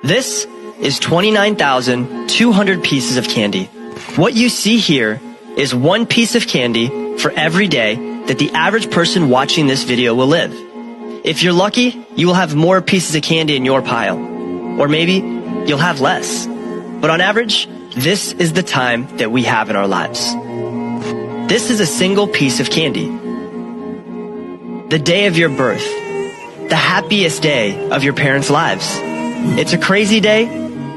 This is 29,200 pieces of candy. What you see here is one piece of candy for every day that the average person watching this video will live. If you're lucky, you will have more pieces of candy in your pile. Or maybe you'll have less. But on average, this is the time that we have in our lives. This is a single piece of candy. The day of your birth. The happiest day of your parents' lives. It's a crazy day,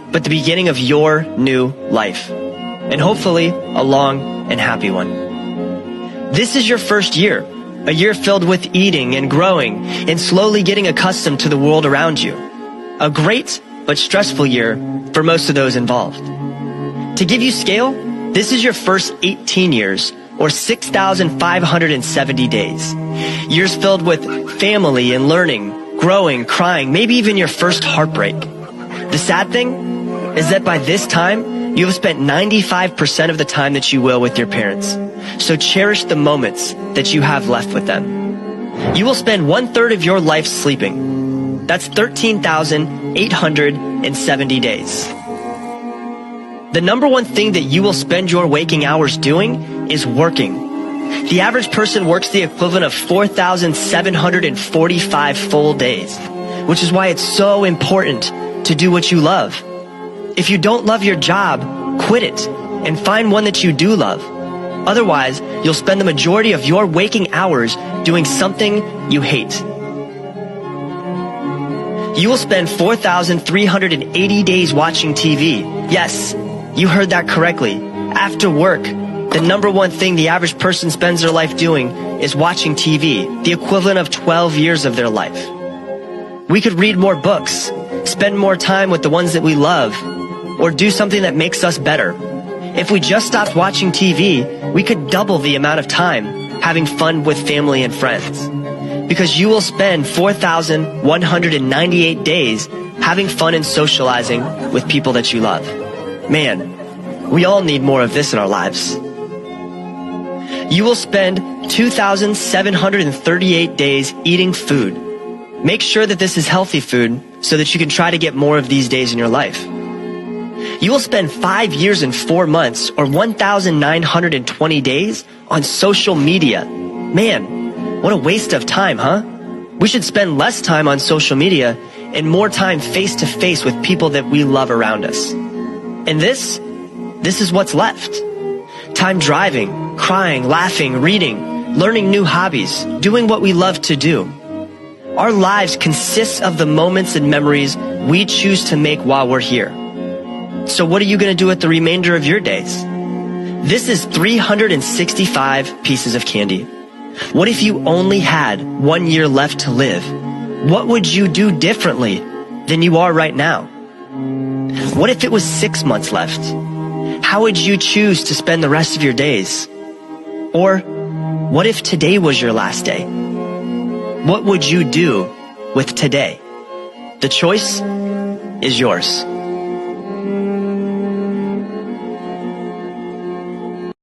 but the beginning of your new life. And hopefully, a long and happy one. This is your first year. A year filled with eating and growing and slowly getting accustomed to the world around you. A great but stressful year for most of those involved. To give you scale, this is your first 18 years or 6,570 days. Years filled with family and learning, growing, crying, maybe even your first heartbreak. The sad thing is that by this time, you have spent 95% of the time that you will with your parents. So cherish the moments that you have left with them. You will spend 1/3 of your life sleeping. That's 13,870 days. The number one thing that you will spend your waking hours doing is working. The average person works the equivalent of 4,745 full days, which is why it's so important to do what you love. If you don't love your job, quit it and find one that you do love. Otherwise, you'll spend the majority of your waking hours doing something you hate. You will spend 4,380 days watching TV. Yes, you heard that correctly. After work, the number one thing the average person spends their life doing is watching TV, the equivalent of 12 years of their life. We could read more books, spend more time with the ones that we love, or do something that makes us better. If we just stopped watching TV, we could double the amount of time having fun with family and friends. Because you will spend 4,198 days having fun and socializing with people that you love. Man, we all need more of this in our lives. You will spend 2,738 days eating food. Make sure that this is healthy food so that you can try to get more of these days in your life. You will spend 5 years and 4 months, or 1,920 days, on social media. Man, what a waste of time, huh? We should spend less time on social media and more time face-to-face with people that we love around us. And this is what's left. Time driving, crying, laughing, reading, learning new hobbies, doing what we love to do. Our lives consist of the moments and memories we choose to make while we're here. So what are you going to do with the remainder of your days? This is 365 pieces of candy. What if you only had 1 year left to live? What would you do differently than you are right now? What if it was 6 months left? How would you choose to spend the rest of your days? Or what if today was your last day? What would you do with today? The choice is yours.